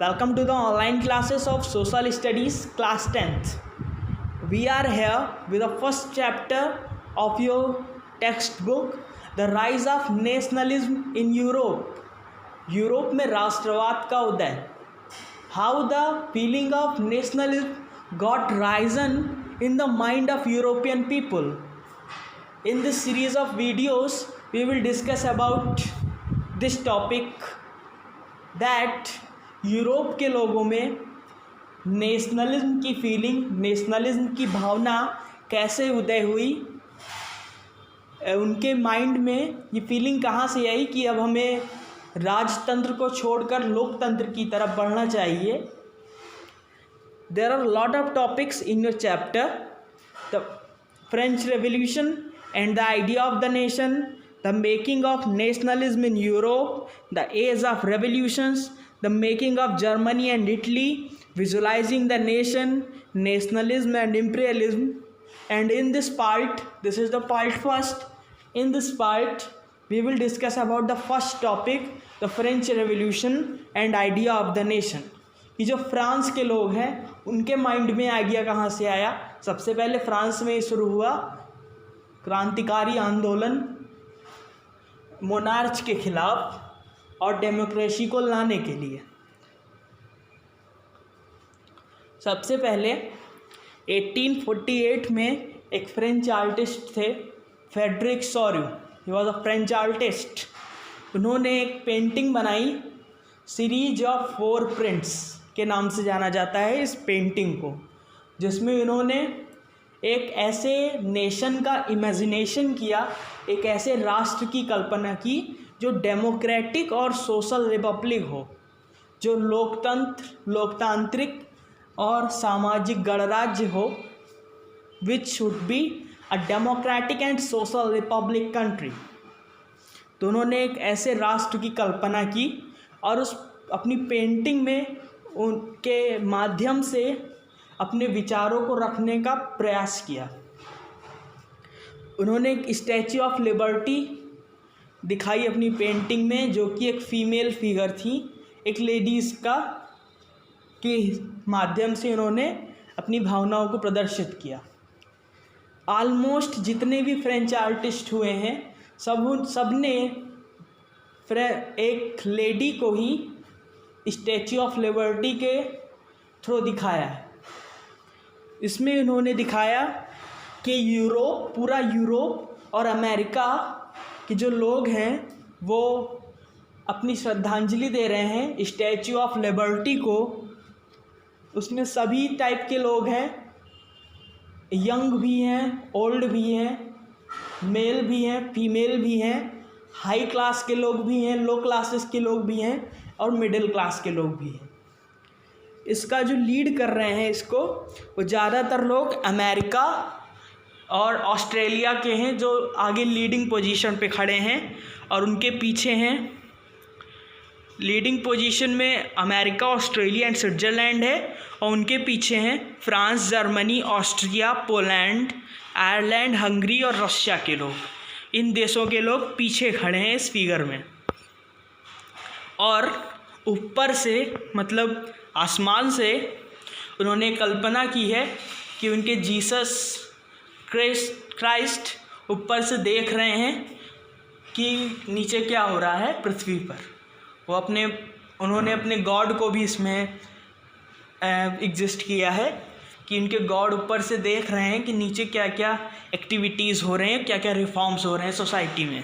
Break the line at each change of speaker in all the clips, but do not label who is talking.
Welcome to the online classes of Social Studies class 10th. We are here with the first chapter of your textbook, The Rise of Nationalism in Europe. Europe में राष्ट्रवाद का उदय. How the feeling of nationalism got risen in the mind of European people. In this series of videos, we will discuss about this topic that Europe के लोगों में nationalism की feeling, nationalism की भावना कैसे उदय हुई, उनके माइंड में ये फीलिंग कहाँ से आई कि अब हमें राजतंत्र को छोड़कर लोकतंत्र की तरफ बढ़ना चाहिए. There are lot of topics in your chapter. The French revolution and the idea of the nation, the making of nationalism in Europe, the age of revolutions, the making of Germany and Italy, visualizing the nation, nationalism and imperialism. And in this part, this is the part first, in this part we will discuss about the first topic, the French Revolution and idea of the nation. कि जो France के लोग हैं उनके mind में idea कहाँ से आया. सबसे पहले फ्रांस में शुरू हुआ क्रांतिकारी आंदोलन मोनार्च के खिलाफ और डेमोक्रेसी को लाने के लिए. सबसे पहले 1848 में एक फ्रेंच आर्टिस्ट थे, Frederic Sorrieu. He was a French artist. उन्होंने एक पेंटिंग बनाई, सीरीज ऑफ 4 प्रिंट्स के नाम से जाना जाता है इस पेंटिंग को, जिसमें उन्होंने एक ऐसे नेशन का इमेजिनेशन किया, एक ऐसे राष्ट्र की कल्पना की जो डेमोक्रेटिक और सोशल रिपब्लिक हो, जो लोकतांत्रिक और सामाजिक गणराज्य हो, which should be a democratic and social Republic country. तो उन्होंने एक ऐसे राष्ट्र की कल्पना की और उस अपनी पेंटिंग में उनके माध्यम से अपने विचारों को रखने का प्रयास किया. उन्होंने एक स्टैच्यू ऑफ लिबर्टी दिखाई अपनी पेंटिंग में, जो कि एक फीमेल फिगर थी, एक लेडीज़ का, के माध्यम से उन्होंने अपनी भावनाओं को प्रदर्शित किया. ऑलमोस्ट जितने भी फ्रेंच आर्टिस्ट हुए हैं सब ने एक लेडी को ही स्टैच्यू ऑफ लिबर्टी के थ्रू दिखाया है. इसमें उन्होंने दिखाया कि यूरोप, पूरा यूरोप और अमेरिका कि जो लोग हैं वो अपनी श्रद्धांजलि दे रहे हैं स्टैच्यू ऑफ लिबर्टी को. उसमें सभी टाइप के लोग हैं, यंग भी हैं, ओल्ड भी हैं, मेल भी हैं, फीमेल भी हैं, हाई क्लास के लोग भी हैं, लो क्लासेस के लोग भी हैं और मिडिल क्लास के लोग भी हैं. इसका जो लीड कर रहे हैं इसको, वो ज़्यादातर लोग अमेरिका और ऑस्ट्रेलिया के हैं, जो आगे लीडिंग पोजीशन पे खड़े हैं, और उनके पीछे हैं लीडिंग पोजीशन में अमेरिका, ऑस्ट्रेलिया एंड स्विट्ज़रलैंड है, और उनके पीछे हैं France, Germany, Austria, Poland, Ireland, Hungary और रशिया के लोग. इन देशों के लोग पीछे खड़े हैं इस फिगर में. और ऊपर से, मतलब आसमान से, उन्होंने कल्पना की है कि उनके जीसस क्राइस्ट ऊपर से देख रहे हैं कि नीचे क्या हो रहा है पृथ्वी पर. वो उन्होंने अपने गॉड को भी इसमें एग्जिस्ट किया है कि उनके गॉड ऊपर से देख रहे हैं कि नीचे क्या क्या एक्टिविटीज़ हो रहे हैं, क्या क्या रिफॉर्म्स हो रहे हैं सोसाइटी में.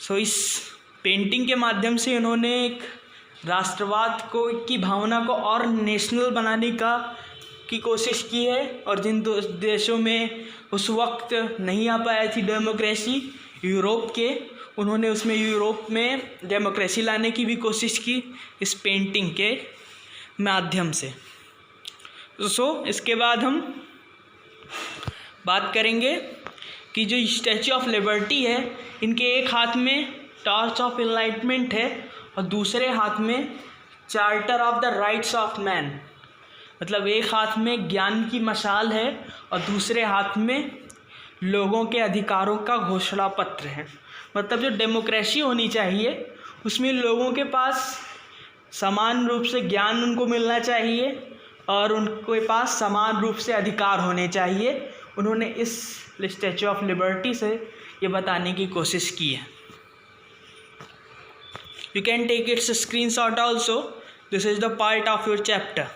सो इस पेंटिंग के माध्यम से उन्होंने एक राष्ट्रवाद की भावना को और नेशनल बनाने की कोशिश की है. और जिन देशों में उस वक्त नहीं आ पाया थी डेमोक्रेसी, यूरोप के, उन्होंने उसमें यूरोप में डेमोक्रेसी लाने की भी कोशिश की इस पेंटिंग के माध्यम से. इसके बाद हम बात करेंगे कि जो स्टैच्यू ऑफ लिबर्टी है, इनके एक हाथ में टॉर्च ऑफ एनलाइटमेंट है और दूसरे हाथ में charter of the rights of man. मतलब एक हाथ में ज्ञान की मशाल है और दूसरे हाथ में लोगों के अधिकारों का घोषणा पत्र है. मतलब जो डेमोक्रेसी होनी चाहिए उसमें लोगों के पास समान रूप से ज्ञान उनको मिलना चाहिए और उनके पास समान रूप से अधिकार होने चाहिए। उन्होंने इस स्टैच्यू ऑफ लिबर्टी से ये बताने की कोशिश की है। You can take its screenshot also. This is the part of your chapter,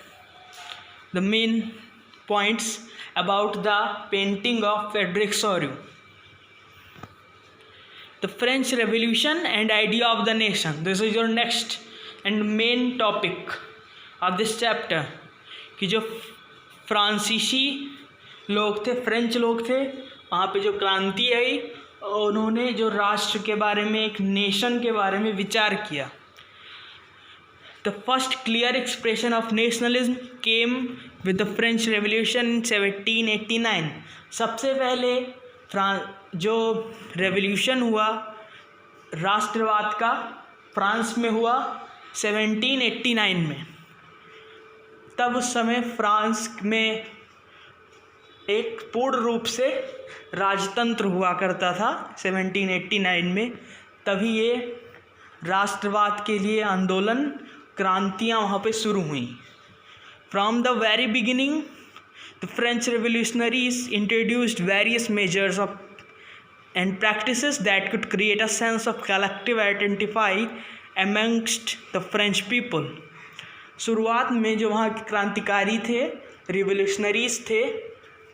the main points about the painting of Frederick Soru. The French Revolution and idea of the nation. This is your next and main topic of this chapter. कि जो फ्रांसीसी लोग थे, French लोग थे, वहाँ पे जो क्रांति आई, उन्होंने जो राष्ट्र के बारे में, एक नेशन के बारे में विचार किया। The first clear expression of nationalism came with the French Revolution in 1789. सबसे पहले जो रेवोल्यूशन हुआ राष्ट्रवाद का फ्रांस में हुआ 1789 में। तब उस समय फ्रांस में एक पूर्ण रूप से राजतंत्र हुआ करता था 1789 में। तभी ये राष्ट्रवाद के लिए आंदोलन, क्रांतियाँ वहाँ पे शुरू हुई। From the very beginning the French revolutionaries introduced various measures of and practices that could create a sense of collective identify amongst the French people. शुरुआत में जो वहाँ के क्रांतिकारी थे, रिवोल्यूशनरीज थे,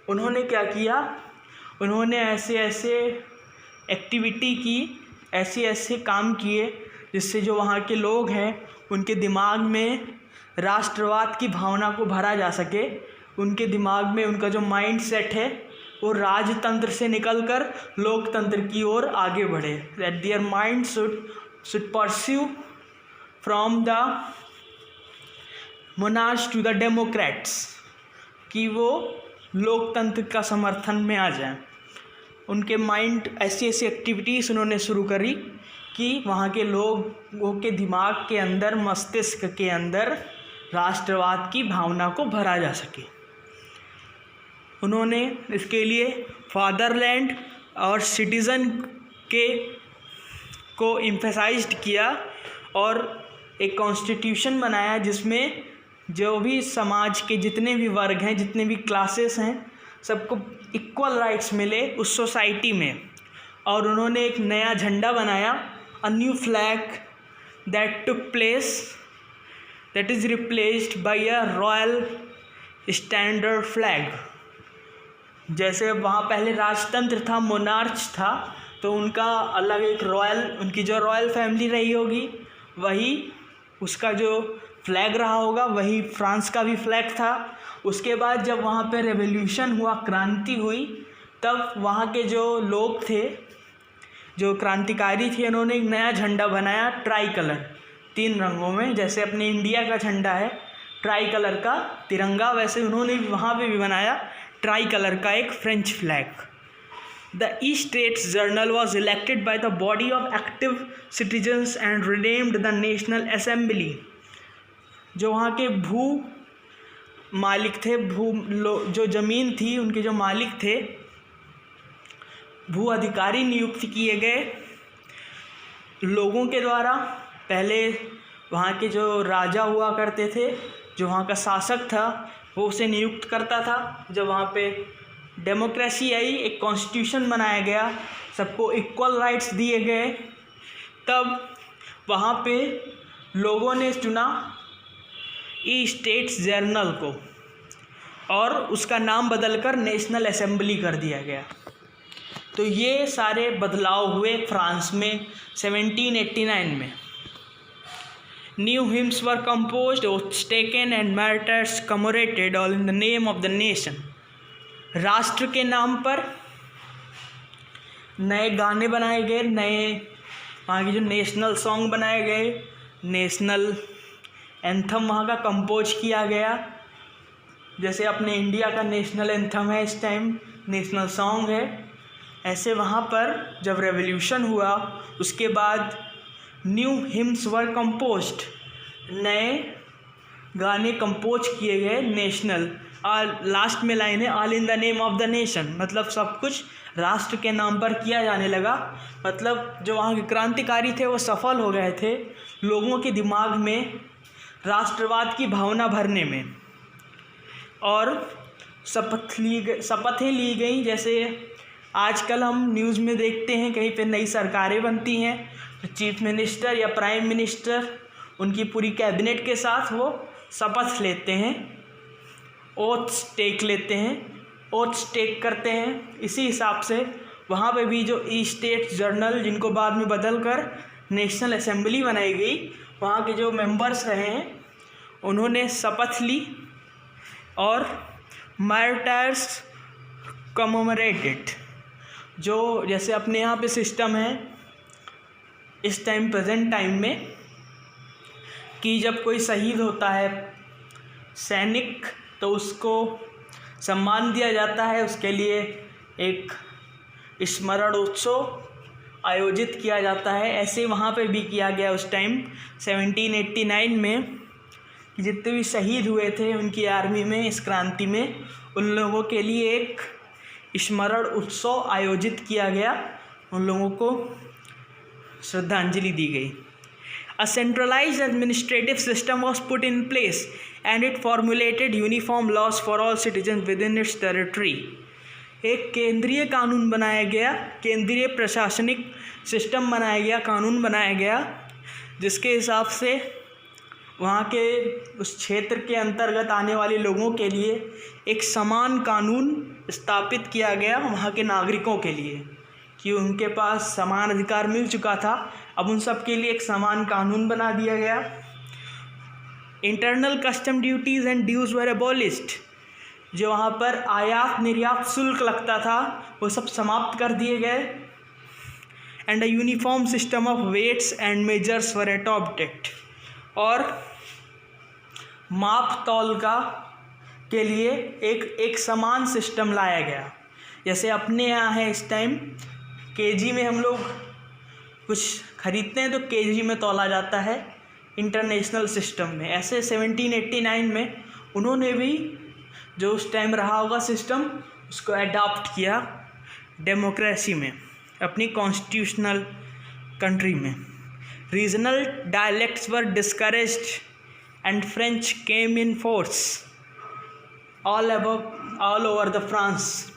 उन्होंने क्या किया, उन्होंने ऐसे ऐसे एक्टिविटी की, ऐसे ऐसे काम किए जिससे जो वहाँ के लोग हैं उनके दिमाग में राष्ट्रवाद की भावना को भरा जा सके। उनके दिमाग में उनका जो माइंड सेट है वो राजतंत्र से निकलकर लोकतंत्र की ओर आगे बढ़े। That their mind should pursue from the monarch to the democrats, कि वो लोकतंत्र का समर्थन में आ जाए। उनके माइंड ऐसी ऐसी एक्टिविटीज़ उन्होंने शुरू करी कि वहाँ के लोगों के दिमाग के अंदर, मस्तिष्क के अंदर राष्ट्रवाद की भावना को भरा जा सके। उन्होंने इसके लिए फादरलैंड और सिटीज़न को एम्फसाइज्ड किया और एक कॉन्स्टिट्यूशन बनाया जिसमें जो भी समाज के जितने भी वर्ग हैं, जितने भी क्लासेस हैं, सबको इक्वल राइट्स मिले उस सोसाइटी में। और उन्होंने एक नया झंडा बनाया, a new flag that took place, that is replaced by a royal standard flag. जैसे वहाँ पहले राजतंत्र था, मोनार्च था, तो उनका अलग एक रॉयल, उनकी जो रॉयल फैमिली रही होगी वही उसका जो फ्लैग रहा होगा, वही फ्रांस का भी फ्लैग था। उसके बाद जब वहाँ पे रेवोल्यूशन हुआ, क्रांति हुई, तब वहाँ के जो लोग थे, जो क्रांतिकारी थे, उन्होंने एक नया झंडा बनाया, ट्राई कलर, 3 रंगों में। जैसे अपने इंडिया का झंडा है ट्राई कलर का तिरंगा, वैसे उन्होंने वहाँ पे भी बनाया ट्राई कलर का एक French flag. The east states journal was elected by the body of active citizens and renamed the national assembly. जो वहाँ के भू मालिक थे, जो ज़मीन थी, उनके जो मालिक थे, भू अधिकारी नियुक्त किए गए लोगों के द्वारा। पहले वहाँ के जो राजा हुआ करते थे, जो वहाँ का शासक था, वो उसे नियुक्त करता था। जब वहाँ पे डेमोक्रेसी आई, एक कॉन्स्टिट्यूशन बनाया गया, सबको इक्वल राइट्स दिए गए, तब वहाँ पे लोगों ने चुना ई स्टेट्स जर्नल को और उसका नाम बदलकर नेशनल असेंबली कर दिया गया। तो ये सारे बदलाव हुए फ्रांस में 1789 में। New hymns were composed, oaths taken and martyrs commemorated, all in the name of the nation. राष्ट्र के नाम पर नए गाने बनाए गए, नए वहाँ के जो नेशनल सॉन्ग बनाए गए, नेशनल एंथम वहाँ का कंपोज किया गया। जैसे अपने इंडिया का नेशनल एंथम है इस टाइम, नेशनल सॉन्ग है, ऐसे वहाँ पर जब रेवोल्यूशन हुआ उसके बाद न्यू हिम्स वर कंपोज्ड, नए गाने कंपोज किए गए नेशनल। और लास्ट में लाइन है all in the name of the nation, मतलब सब कुछ राष्ट्र के नाम पर किया जाने लगा। मतलब जो वहाँ के क्रांतिकारी थे वो सफल हो गए थे, लोगों के दिमाग में राष्ट्रवाद की भावना भरने में। और शपथें ली गई, जैसे आजकल हम न्यूज़ में देखते हैं कहीं पे नई सरकारें बनती हैं तो चीफ मिनिस्टर या प्राइम मिनिस्टर उनकी पूरी कैबिनेट के साथ वो शपथ लेते हैं, ओथ्स टेक लेते हैं, ओथ्स टेक करते हैं। इसी हिसाब से वहाँ पे भी जो ई स्टेट जर्नल, जिनको बाद में बदल कर नेशनल असेंबली बनाई गई, वहाँ के जो मेंबर्स रहे हैं उन्होंने शपथ ली और मार्टायर्स कमेमोरेटेड, जो जैसे अपने यहाँ पे सिस्टम है इस टाइम प्रेजेंट टाइम में कि जब कोई शहीद होता है सैनिक तो उसको सम्मान दिया जाता है, उसके लिए एक स्मरण उत्सव आयोजित किया जाता है। ऐसे वहाँ पे भी किया गया उस टाइम 1789 में, जितने भी शहीद हुए थे उनकी आर्मी में इस क्रांति में, उन लोगों के लिए एक स्मरण उत्सव आयोजित किया गया, उन लोगों को श्रद्धांजलि दी गई। A centralized administrative system was put in place and it formulated uniform laws for all citizens within its territory. एक केंद्रीय कानून बनाया गया, केंद्रीय प्रशासनिक सिस्टम बनाया गया, कानून बनाया गया, जिसके हिसाब से वहाँ के उस क्षेत्र के अंतर्गत आने वाले लोगों के लिए एक समान कानून स्थापित किया गया वहाँ के नागरिकों के लिए, कि उनके पास समान अधिकार मिल चुका था, अब उन सब के लिए एक समान कानून बना दिया गया। Internal custom duties and dues were abolished, जो वहाँ पर आयात निर्यात शुल्क लगता था वो सब समाप्त कर दिए गए। And a uniform system of weights and measures were adopted, और माप तौल का के लिए एक समान सिस्टम लाया गया। जैसे अपने यहाँ है इस टाइम केजी में हम लोग कुछ खरीदते हैं तो केजी में तौला जाता है इंटरनेशनल सिस्टम में, ऐसे 1789 में उन्होंने भी जो उस टाइम रहा होगा सिस्टम उसको अडॉप्ट किया डेमोक्रेसी में, अपनी कॉन्स्टिट्यूशनल कंट्री में। Regional dialects were discouraged and French came in force all over the France.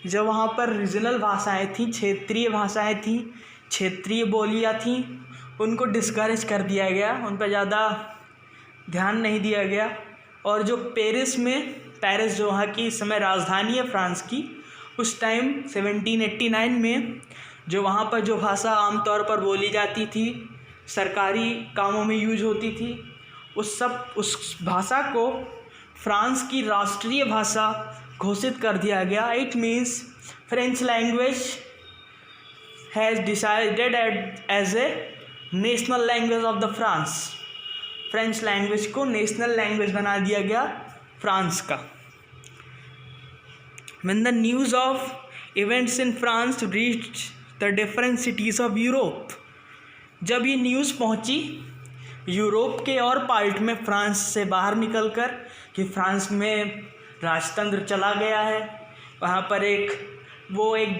जब वहाँ पर रीजनल भाषाएं थीं, क्षेत्रीय भाषाएं थीं, क्षेत्रीय बोलियाँ थीं, उनको डिस्करेज कर दिया गया, उन पर ज़्यादा ध्यान नहीं दिया गया। और जो पेरिस जो वहाँ की इस समय राजधानी है फ्रांस की, उस टाइम 1789 में जो वहाँ पर जो भाषा आमतौर पर बोली जाती थी, सरकारी कामों में यूज होती थी, उस भाषा को फ्रांस की राष्ट्रीय भाषा घोषित कर दिया गया। It means French language has decided as a national language of the France. French language को नेशनल लैंग्वेज बना दिया गया फ्रांस का। When the news of events in France reached the different cities of Europe, जब ये news पहुंची Europe के और पार्ट में फ्रांस से बाहर निकलकर कि फ्रांस में राजतंत्र चला गया है, वहाँ पर एक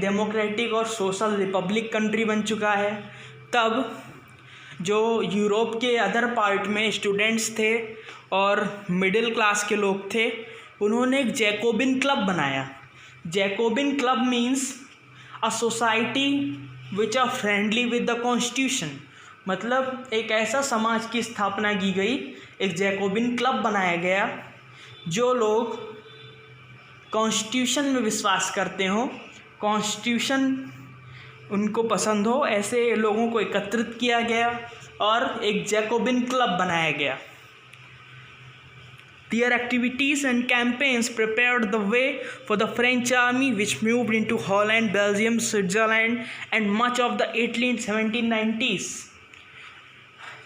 डेमोक्रेटिक और सोशल रिपब्लिक कंट्री बन चुका है, तब जो यूरोप के अदर पार्ट में स्टूडेंट्स थे और मिडिल क्लास के लोग थे, उन्होंने एक जैकोबिन क्लब बनाया। Jacobin club means a society which are friendly with the constitution, मतलब एक ऐसा समाज की स्थापना की गई, एक जैकोबिन क्लब बनाया गया, जो लोग कॉन्स्टिट्यूशन में विश्वास करते हों, कॉन्स्टिट्यूशन उनको पसंद हो, ऐसे लोगों को एकत्रित किया गया और एक जैकोबिन क्लब बनाया गया। Their activities and campaigns prepared the way for the French army which moved into Holland, Belgium, Switzerland and much of the Italy in 1790s.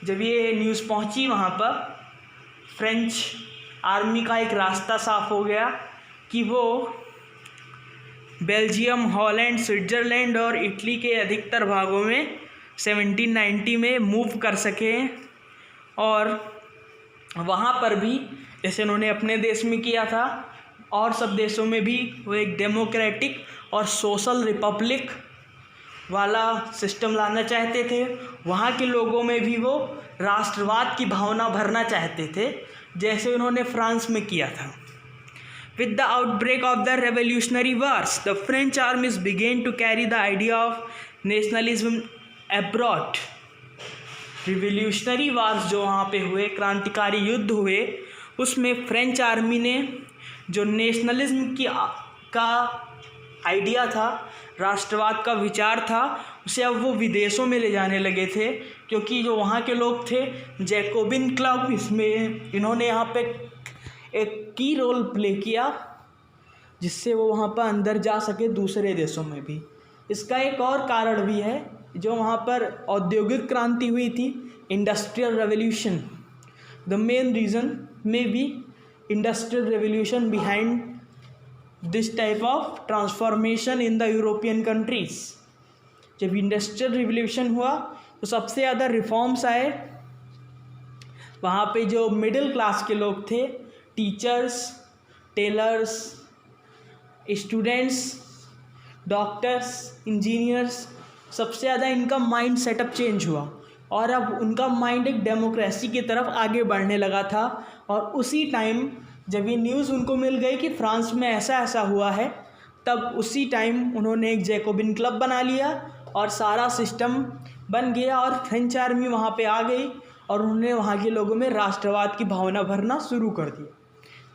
जब ये न्यूज़ पहुंची वहाँ पर फ्रेंच आर्मी का एक रास्ता साफ हो गया कि वो बेल्जियम, हॉलैंड, स्विट्ज़रलैंड और इटली के अधिकतर भागों में 1790 में मूव कर सकें। और वहाँ पर भी जैसे उन्होंने अपने देश में किया था और सब देशों में भी वो एक डेमोक्रेटिक और सोशल रिपब्लिक वाला सिस्टम लाना चाहते थे। वहाँ के लोगों में भी वो राष्ट्रवाद की भावना भरना चाहते थे, जैसे उन्होंने फ्रांस में किया था। With the outbreak of the Revolutionary Wars, the French armies began to carry the idea of nationalism abroad. Revolutionary wars जो वहाँ पे हुए, क्रांतिकारी युद्ध हुए, उसमें फ्रेंच आर्मी ने जो नेशनलिज्म का आइडिया था, राष्ट्रवाद का विचार था, उसे अब वो विदेशों में ले जाने लगे थे, क्योंकि जो वहाँ के लोग थे जैकोबिन क्लब, इसमें इन्होंने यहाँ पे एक की रोल प्ले किया, जिससे वो वहाँ पर अंदर जा सके दूसरे देशों में भी। इसका एक और कारण भी है, जो वहाँ पर औद्योगिक क्रांति हुई थी, industrial revolution. The main reason may be industrial revolution behind this type of transformation in the European countries. जब इंडस्ट्रियल रिवोल्यूशन हुआ तो सबसे ज़्यादा रिफॉर्म्स आए। वहाँ पे जो मिडिल क्लास के लोग थे, teachers, tailors, students, doctors, engineers, सबसे ज़्यादा इनका माइंड सेटअप चेंज हुआ और अब उनका माइंड एक डेमोक्रेसी की तरफ आगे बढ़ने लगा था। और उसी टाइम जब ये न्यूज़ उनको मिल गई कि फ्रांस में ऐसा ऐसा हुआ है, तब उसी टाइम उन्होंने एक जैकोबिन क्लब बना लिया और सारा सिस्टम बन गया और फ्रेंच आर्मी वहाँ पे आ गई और उन्होंने वहाँ के लोगों में राष्ट्रवाद की भावना भरना शुरू कर दिया।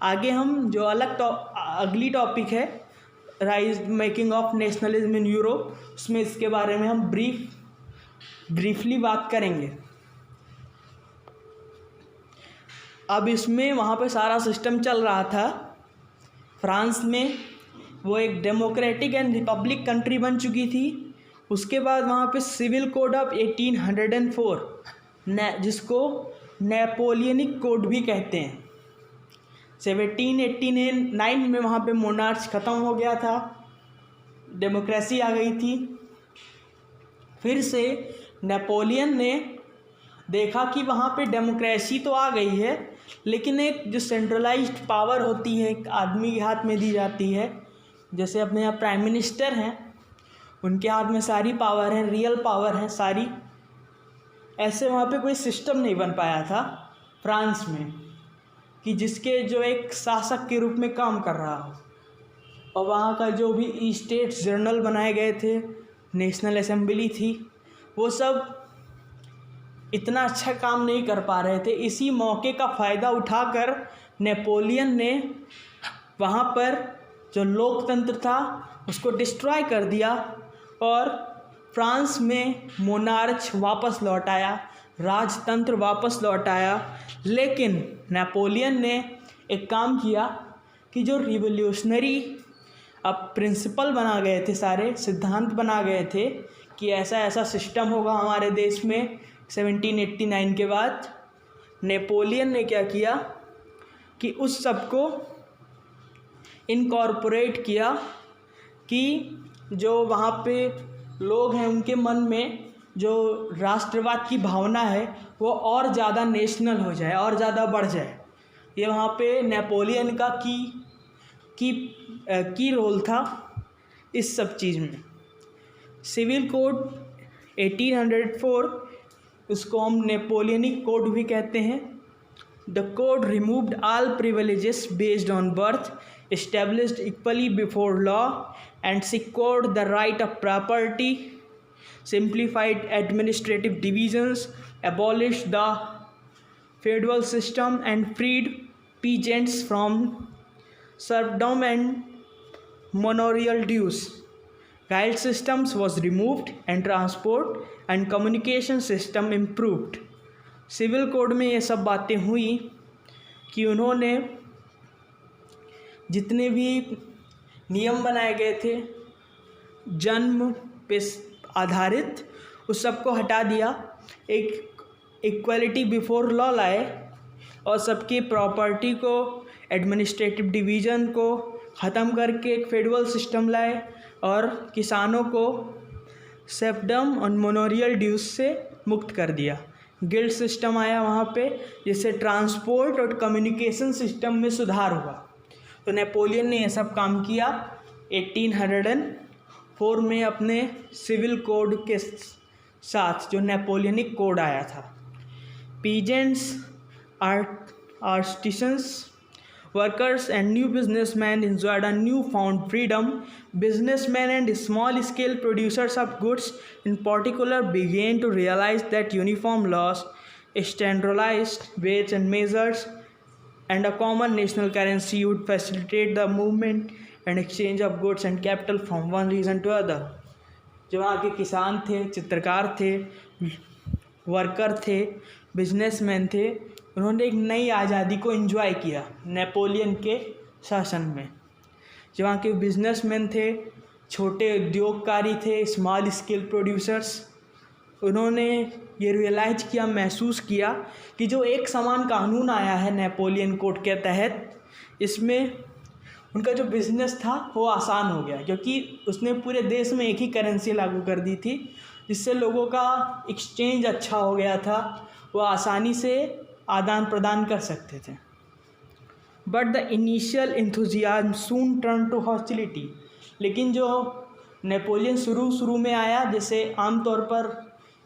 आगे हम जो अगली टॉपिक है, rise making of nationalism in Europe, उसमें इसके बारे में हम ब्रीफली बात करेंगे। अब इसमें वहाँ पे सारा सिस्टम चल रहा था फ्रांस में, वो एक डेमोक्रेटिक एंड रिपब्लिक कंट्री बन चुकी थी। उसके बाद वहाँ पे सिविल कोड ऑफ 1804, जिसको नेपोलियनिक कोड भी कहते हैं, 1789 में वहाँ पे मोनार्च ख़त्म हो गया था, डेमोक्रेसी आ गई थी। फिर से नेपोलियन ने देखा कि वहाँ पे डेमोक्रेसी तो आ गई है, लेकिन एक जो सेंट्रलाइज्ड पावर होती है एक आदमी के हाथ में दी जाती है, जैसे अपने यहाँ प्राइम मिनिस्टर हैं, उनके हाथ में सारी पावर है, रियल पावर है सारी, ऐसे वहाँ पे कोई सिस्टम नहीं बन पाया था फ्रांस में कि जिसके जो एक शासक के रूप में काम कर रहा हो। और वहाँ का जो भी स्टेट्स जर्नल बनाए गए थे, नेशनल असेंबली थी, वो सब इतना अच्छा काम नहीं कर पा रहे थे। इसी मौके का फ़ायदा उठाकर नेपोलियन ने वहाँ पर जो लोकतंत्र था उसको डिस्ट्रॉय कर दिया और फ्रांस में मोनार्च वापस लौट आया, राजतंत्र वापस लौट आया। लेकिन नेपोलियन ने एक काम किया कि जो रिवोल्यूशनरी अब प्रिंसिपल बना गए थे, सारे सिद्धांत बना गए थे कि ऐसा ऐसा सिस्टम होगा हमारे देश में 1789 के बाद, नेपोलियन ने क्या किया कि उस सब को इनकॉर्पोरेट किया कि जो वहाँ पे लोग हैं उनके मन में जो राष्ट्रवाद की भावना है वो और ज़्यादा नेशनल हो जाए और ज़्यादा बढ़ जाए। ये वहाँ पे नेपोलियन का की रोल था इस सब चीज़ में। सिविल कोड 1804, उसको हम नेपोलियनिक कोड भी कहते हैं। The code removed all privileges based on birth, established equally before law and secured the right of property, simplified administrative divisions, abolished the feudal system and freed peasants from serfdom and manorial dues. Guild systems was removed and transport and communication system improved. Civil code में ये सब बातें हुई कि उन्होंने जितने भी नियम बनाए गए थे जन्म पे आधारित, उस सब को हटा दिया, एक इक्वलिटी बिफोर लॉ लाए और सबकी प्रॉपर्टी को, एडमिनिस्ट्रेटिव डिवीज़न को ख़त्म करके एक फेडरल सिस्टम लाए और किसानों को सेफ्डम और मोनोरियल ड्यूज से मुक्त कर दिया। गिल्ड सिस्टम आया वहाँ पे, जिससे ट्रांसपोर्ट और कम्युनिकेशन सिस्टम में सुधार हुआ। तो नेपोलियन ने ये सब काम किया 1904 में अपने सिविल कोड के साथ, जो नेपोलियनिक कोड आया था। Peasants, artisans, workers and new businessmen enjoyed a newfound freedom. Businessmen and small-scale producers of goods in particular began to realize that uniform laws, standardized weights and measures, and a common national currency would facilitate the movement and exchange of goods and capital from one region to other. जो वहाँ के किसान थे, चित्रकार थे, worker थे, businessman थे, उन्होंने एक नई आज़ादी को एंजॉय किया नेपोलियन के शासन में। जो वहाँ के बिजनेसमैन थे, छोटे उद्योगकारी थे, स्मॉल स्केल प्रोड्यूसर्स, उन्होंने ये रियलाइज किया, महसूस किया कि जो एक समान कानून आया है नेपोलियन कोड के तहत, इसमें उनका जो बिज़नेस था वो आसान हो गया, क्योंकि उसने पूरे देश में एक ही करेंसी लागू कर दी थी, जिससे लोगों का एक्सचेंज अच्छा हो गया था, वो आसानी से आदान प्रदान कर सकते थे। But the initial enthusiasm soon turn to hostility. लेकिन जो नेपोलियन शुरू में आया, जैसे आमतौर पर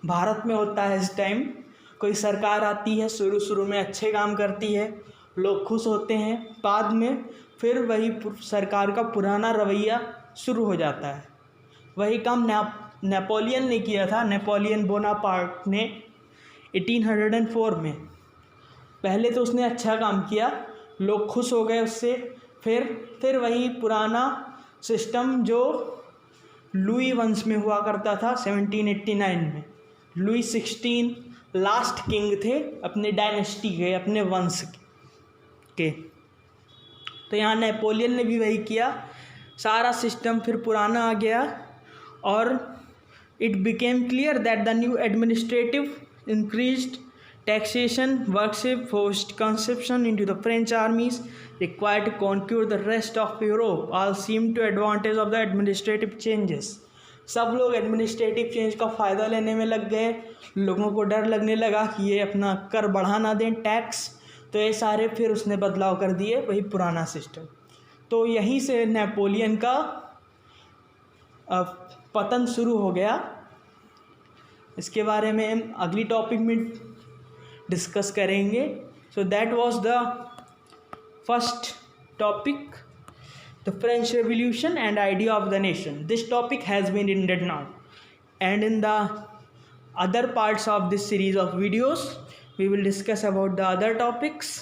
भारत में होता है, इस टाइम कोई सरकार आती है, शुरू में अच्छे काम करती है, लोग खुश होते हैं, बाद में फिर वही सरकार का पुराना रवैया शुरू हो जाता है। वही काम नेपोलियन ने किया था। नेपोलियन बोनापार्ट ने 1804 में पहले तो उसने अच्छा काम किया, लोग खुश हो गए उससे, फिर वही पुराना सिस्टम जो लुई वंश में हुआ करता था 1789 में। लुई 16 लास्ट किंग थे अपने डायनेस्टी के, अपने वंश के। तो यहाँ नेपोलियन ने भी वही किया, सारा सिस्टम फिर पुराना आ गया, और it became clear that the new administrative increased taxation, worship, forced conscription into the French armies required to conquer the rest of Europe all seemed to advantage of the administrative changes. सब लोग administrative change का फ़ायदा लेने में लग गए। लोगों को डर लगने लगा कि ये अपना कर बढ़ा ना दें, टैक्स, तो ये सारे फिर उसने बदलाव कर दिए, वही पुराना सिस्टम। तो यहीं से नेपोलियन का पतन शुरू हो गया। इसके बारे में हम अगली टॉपिक में डिस्कस करेंगे। So that was the first topic, the French revolution and idea of the nation. This topic has been ended now, and in the other parts of this series of videos we will discuss about the other topics.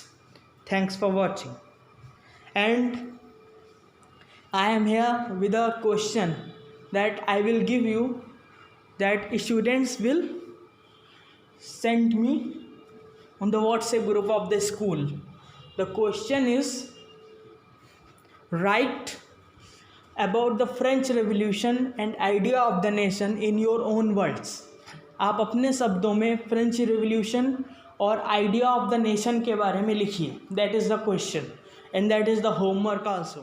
Thanks for watching, and I am here with a question that I will give you, that students will send me on the WhatsApp group of the school. The question is, write about the French Revolution and idea of the nation in your own words. आप अपने शब्दों में French revolution और idea of the nation के बारे में लिखिए. That is the question, and that is the homework also.